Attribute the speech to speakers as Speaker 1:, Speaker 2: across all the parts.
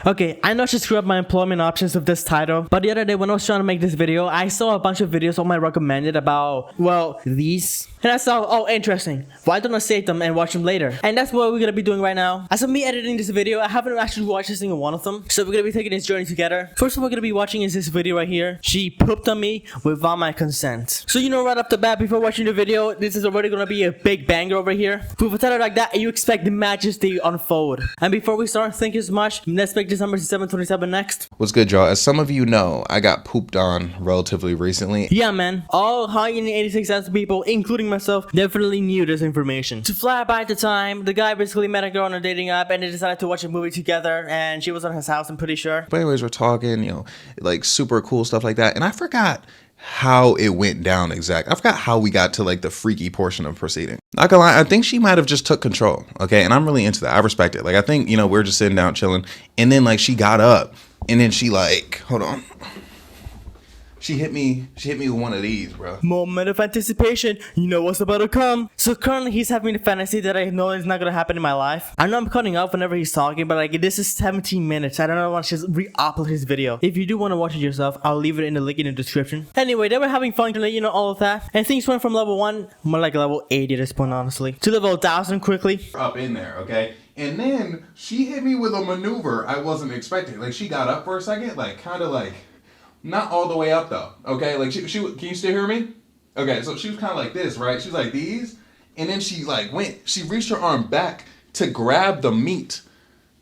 Speaker 1: Okay, I know I should screw up my employment options with this title, but the other day when I was trying to make this video, I saw a bunch of videos on my recommended about, well, these. And I saw, oh, interesting. Why don't I save them and watch them later? And that's what we're gonna be doing right now. As of me editing this video, I haven't actually watched a single one of them. So we're gonna be taking this journey together. First one we're gonna be watching is this video right here. She pooped on me without my consent. So you know right off the bat, before watching the video, this is already gonna be a big banger over here. With a title like that, you expect the majesty to unfold. And before we start, thank you so much. Let's make this number 727 next.
Speaker 2: What's good, y'all? As some of you know, I got pooped on relatively recently.
Speaker 1: Yeah, man. All 186,000 people, including myself, definitely knew this information. To fly by the time, the guy basically met a girl on a dating app and they decided to watch a movie together, and she was at his house, I'm pretty sure.
Speaker 2: But anyways, we're talking, like super cool stuff like that. And I forgot how it went down exactly. I forgot how we got to like the freaky portion of proceeding. Not gonna lie, I think she might have just took control. Okay. And I'm really into that. I respect it. Like, I think, we're just sitting down chilling. And then like she got up and then she like, hold on. She hit me with one of these, bro.
Speaker 1: Moment of anticipation. You know what's about to come. So currently he's having a fantasy that I know is not gonna happen in my life. I know I'm cutting off whenever he's talking, but like this is 17 minutes. I don't know, I want to just re-upload his video. If you do want to watch it yourself, I'll leave it in the link in the description. Anyway, they were having fun, all of that. And things went from level 1, more like level 80 at this point, honestly, to level 1000 quickly.
Speaker 2: Up in there, okay? And then she hit me with a maneuver I wasn't expecting. Like she got up for a second, like kind of like, not all the way up though, okay? Like she can you still hear me? Okay, so she was kind of like this, right? She was like these, and then she like she reached her arm back to grab the meat,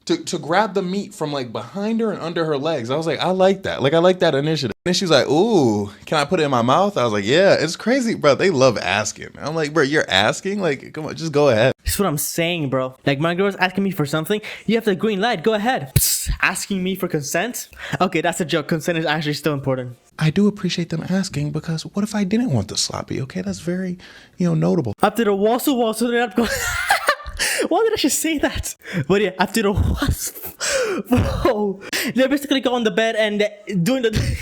Speaker 2: to grab the meat from like behind her and under her legs. I was like, I like that. Like I like that initiative. And then she was like, ooh, can I put it in my mouth? I was like, yeah, it's crazy, bro. They love asking. I'm like, bro, you're asking? Like, come on, just go ahead.
Speaker 1: That's what I'm saying, bro. Like, my girl's asking me for something, you have the green light, go ahead. Psst, asking me for consent? Okay, that's a joke. Consent is actually still important.
Speaker 2: I do appreciate them asking, because what if I didn't want the sloppy? Okay, that's very, notable.
Speaker 1: After the wassle, they're not going... Why did I just say that? But yeah, after the wasp, bro, they basically go on the bed and doing the...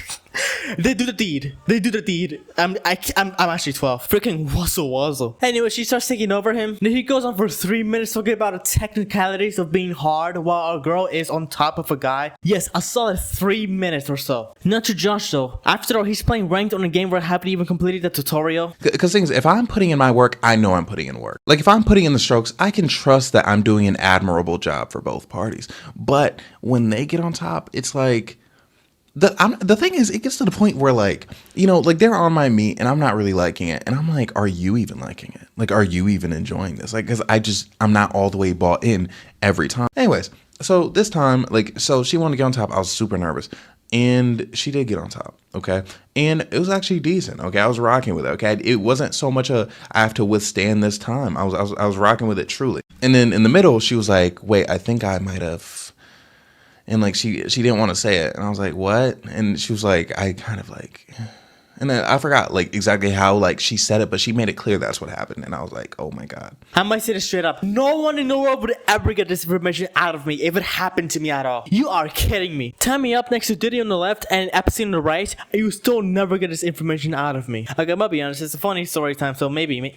Speaker 1: They do the deed. I'm actually 12. Freaking wazzle. Anyway, she starts taking over him. Then he goes on for 3 minutes talking about the technicalities of being hard while a girl is on top of a guy. Yes, a solid 3 minutes or so. Not to judge though. After all, he's playing ranked on a game where I haven't even completed the tutorial.
Speaker 2: Because things, if I'm putting in my work, I know I'm putting in work. Like if I'm putting in the strokes, I can trust that I'm doing an admirable job for both parties. But when they get on top, it's like... The thing is, it gets to the point where like, like they're on my meat and I'm not really liking it. And I'm like, are you even liking it? Like, are you even enjoying this? Like, cause I'm not all the way bought in every time. Anyways, so this time, like, so she wanted to get on top. I was super nervous and she did get on top. Okay. And it was actually decent. Okay. I was rocking with it. Okay. It wasn't so much I have to withstand this time. I was rocking with it truly. And then in the middle, she was like, wait, I think I might have. And like she didn't want to say it, and I was like, what? And she was like, I kind of like, and then I forgot like exactly how like she said it, but she made it clear that's what happened, and I was like, oh my god.
Speaker 1: I might say this straight up. No one in the world would ever get this information out of me if it happened to me at all. You are kidding me. Time me up next to Diddy on the left and Epstein on the right, and you still never get this information out of me. Like, I'm gonna be honest, it's a funny story time, so maybe,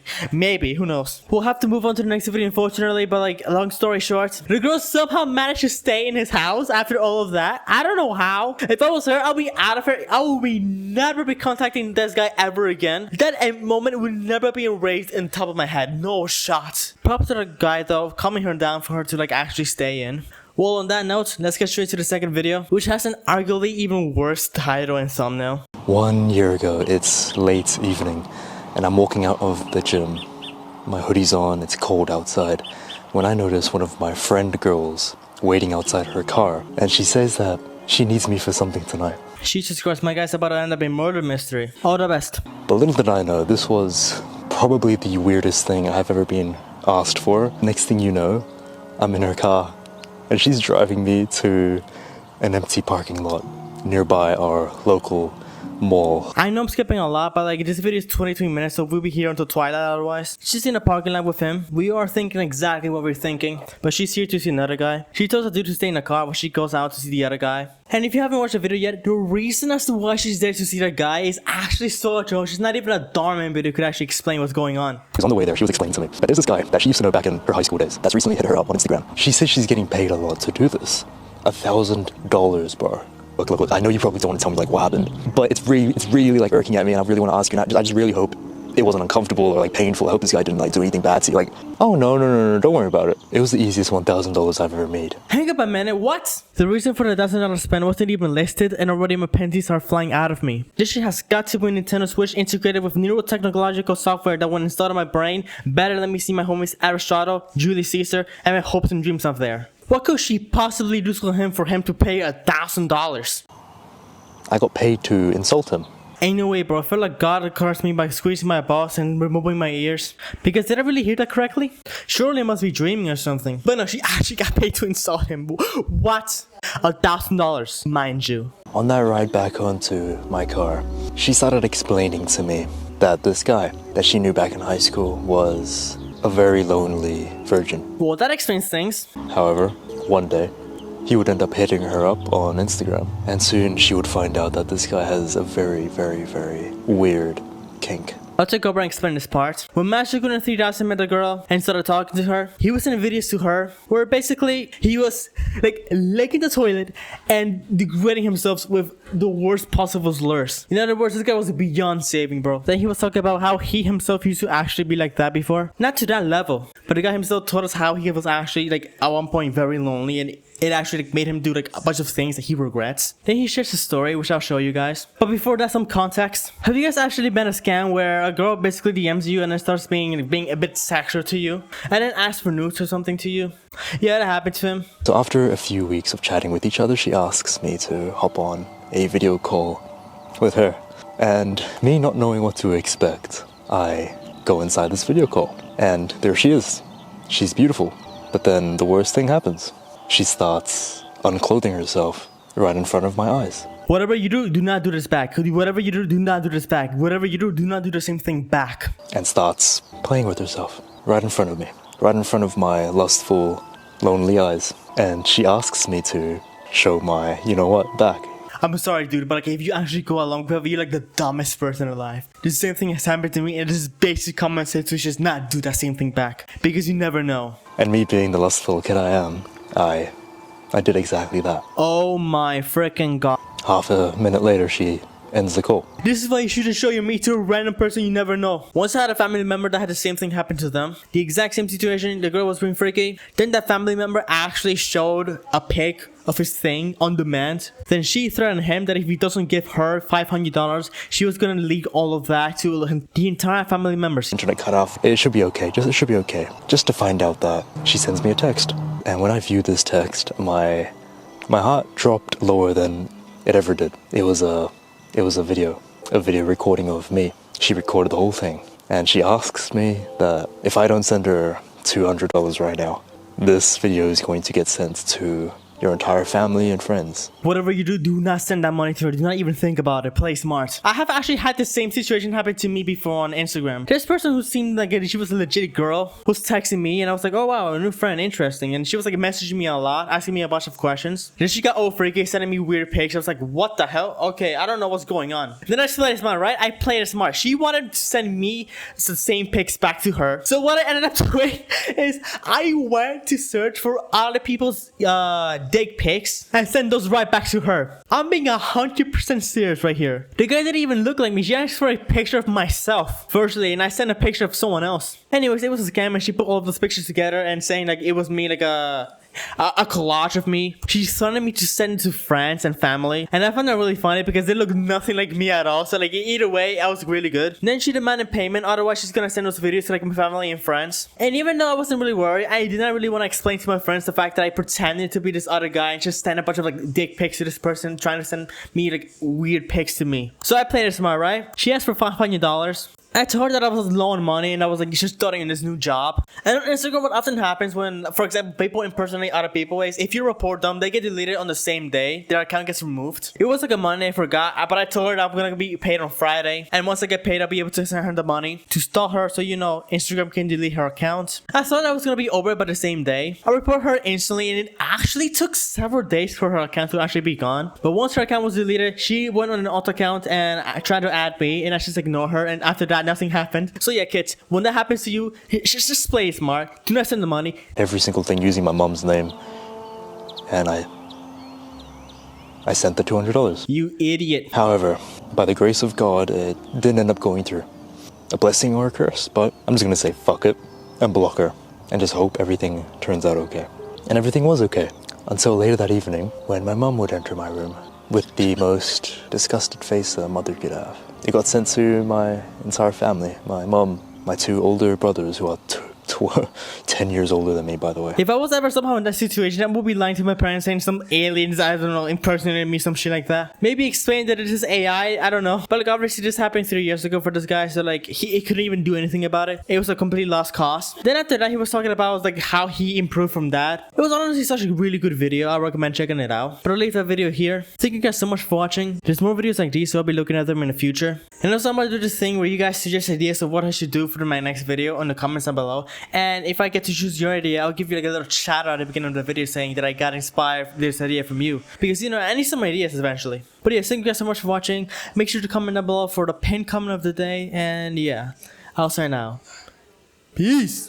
Speaker 1: who knows. We'll have to move on to the next video, unfortunately, but like, long story short, the girl somehow managed to stay in his house after all of that. I don't know how. If I was her, I'll be out of her. I will never be contacting this guy ever again. That moment will never be erased in the top of my head. No shot. Props to the guy though, calming her down for her to like actually stay in. Well, on that note, let's get straight to the second video, which has an arguably even worse title and thumbnail.
Speaker 3: 1 year ago, it's late evening, and I'm walking out of the gym. My hoodie's on, it's cold outside, when I notice one of my friend girls waiting outside her car, and she says that she needs me for something tonight.
Speaker 1: Jesus Christ, my guy's about to end up in murder mystery. All the best.
Speaker 3: But little did I know, this was probably the weirdest thing I've ever been asked for. Next thing you know, I'm in her car, and she's driving me to an empty parking lot nearby our local mall.
Speaker 1: I know I'm skipping a lot, but like this video is 23 minutes, so we'll be here until twilight otherwise. She's in a parking lot with him. We are thinking exactly what we're thinking, but she's here to see another guy. She tells the dude to stay in the car while she goes out to see the other guy. And if you haven't watched the video yet, the reason as to why she's there to see the guy is actually so atrocious. Not even a Darman video could actually explain what's going on.
Speaker 3: Because on the way there, she was explaining to me that there's this guy that she used to know back in her high school days that's recently hit her up on Instagram. She says she's getting paid a lot to do this. $1,000, bro. Look, I know you probably don't want to tell me like what happened, but it's really like irking at me, and I really want to ask you, and I just really hope it wasn't uncomfortable or like painful. I hope this guy didn't like do anything bad to you. Like, oh no, don't worry about it. It was the easiest $1,000 I've ever made.
Speaker 1: Hang up a minute, what? The reason for the $1,000 spend wasn't even listed, and already my panties are flying out of me. This shit has got to be a Nintendo Switch integrated with neurotechnological software that when installed on my brain, better let me see my homies Aristotle, Julius Caesar, and my hopes and dreams up there. What could she possibly do to him for him to pay $1,000?
Speaker 3: I got paid to insult him.
Speaker 1: Ain't no way, bro. I feel like God cursed me by squeezing my balls and removing my ears. Because did I really hear that correctly? Surely I must be dreaming or something. But no, she actually got paid to insult him. What? $1,000, mind you.
Speaker 3: On that ride back onto my car, she started explaining to me that this guy that she knew back in high school was a very lonely virgin.
Speaker 1: Well, that explains things.
Speaker 3: However, one day, he would end up hitting her up on Instagram, and soon she would find out that this guy has a very weird kink.
Speaker 1: I'll take over and explain this part. When Magical in 3000 met the girl and started talking to her, he was sending videos to her where basically he was like licking the toilet and degrading himself with the worst possible slurs. In other words, this guy was beyond saving, bro. Then he was talking about how he himself used to actually be like that before. Not to that level, but the guy himself told us how he was actually like at one point very lonely, and it actually like, made him do like a bunch of things that he regrets. Then he shares his story, which I'll show you guys. But before that, some context. Have you guys actually been a scam where a girl basically DMs you and then starts being a bit sexual to you, and then asks for nudes or something to you? Yeah, that happened to him.
Speaker 3: So after a few weeks of chatting with each other, she asks me to hop on a video call with her. And me not knowing what to expect, I go inside this video call. And there she is. She's beautiful. But then the worst thing happens. She starts unclothing herself right in front of my eyes.
Speaker 1: Whatever you do not do this back. Whatever you do not do this back. Whatever you do not do the same thing back.
Speaker 3: And starts playing with herself right in front of me. Right in front of my lustful, lonely eyes. And she asks me to show my, you know what, back.
Speaker 1: I'm sorry, dude, but like if you actually go along with it, you're like the dumbest person alive. The same thing has happened to me, and this is basic common sense to just not do that same thing back. Because you never know.
Speaker 3: And me being the lustful kid I am, I did exactly that.
Speaker 1: Oh my freaking god.
Speaker 3: Half a minute later, she ends the call.
Speaker 1: This is why you shouldn't show your meat to a random person you never know. Once I had a family member that had the same thing happen to them. The exact same situation, the girl was being freaky. Then that family member actually showed a pic of his thing on demand. Then she threatened him that if he doesn't give her $500, she was gonna leak all of that to the entire family members.
Speaker 3: Internet cut off. It should be okay. It should be okay. Just to find out that she sends me a text. And when I viewed this text, my heart dropped lower than it ever did. It was a video recording of me. She recorded the whole thing. And she asks me that if I don't send her $200 right now, this video is going to get sent to your entire family and friends.
Speaker 1: Whatever you do not send that money to her. Do not even think about it. Play smart. I have actually had the same situation happen to me before on Instagram. This person who seemed like she was a legit girl was texting me, and I was like, oh wow, a new friend, interesting. And she was like messaging me a lot, asking me a bunch of questions. Then she got all freaky, sending me weird pics. I was like, what the hell? Okay, I don't know what's going on. Then I played it smart, right? I played it smart. She wanted to send me the same pics back to her. So what I ended up doing is I went to search for other people's dick pics and send those right back to her. I'm being 100% serious right here. The guy didn't even look like me. She asked for a picture of myself firstly, and I sent a picture of someone else. Anyways, it was a scam, and she put all of those pictures together and saying like it was me, like a collage of me. She wanted me to send it to friends and family, and I found that really funny because they look nothing like me at all. So like either way, I was really good. And then she demanded payment, otherwise she's gonna send those videos to like my family and friends. And even though I wasn't really worried, I did not really want to explain to my friends the fact that I pretended to be this other guy and just send a bunch of like dick pics to this person trying to send me like weird pics to me. So I played it smart, right? She asked for $500. I told her that I was low on money and I was like just starting in this new job. And on Instagram, what often happens when, for example, people impersonate other people is if you report them, they get deleted on the same day. Their account gets removed. It was like a Monday, I forgot, but I told her that I'm gonna be paid on Friday. And once I get paid, I'll be able to send her the money to stall her so, you know, Instagram can delete her account. I thought I was gonna be over by the same day. I report her instantly, and it actually took several days for her account to actually be gone. But once her account was deleted, she went on an alt account and I tried to add me, and I just ignored her. And after that, nothing happened. So yeah, kids, when that happens to you, just play smart. Do not send the money.
Speaker 3: Every single thing using my mom's name. And I I sent the $200.
Speaker 1: You idiot.
Speaker 3: However, by the grace of God, it didn't end up going through. A blessing or a curse, but I'm just gonna say fuck it and block her and just hope everything turns out okay. And everything was okay. Until later that evening, when my mum would enter my room with the most disgusted face a mother could have. It got sent to my entire family, my mum, my 2 older brothers who are 10 years older than me, by the way.
Speaker 1: If I was ever somehow in that situation, I would be lying to my parents saying some aliens, I don't know, impersonated me, some shit like that. Maybe explain that it is AI, I don't know. But like obviously this happened 3 years ago for this guy, so like he couldn't even do anything about it. It was a complete lost cause. Then after that, he was talking about like how he improved from that. It was honestly such a really good video. I recommend checking it out. But I'll leave that video here. Thank you guys so much for watching. There's more videos like these, so I'll be looking at them in the future. And also I'm gonna do this thing where you guys suggest ideas of what I should do for my next video in the comments down below. And if I get to choose your idea, I'll give you like a little shout out at the beginning of the video saying that I got inspired this idea from you. Because you know, I need some ideas eventually. But yeah, thank you guys so much for watching. Make sure to comment down below for the pinned comment of the day. And yeah, I'll sign out. Peace.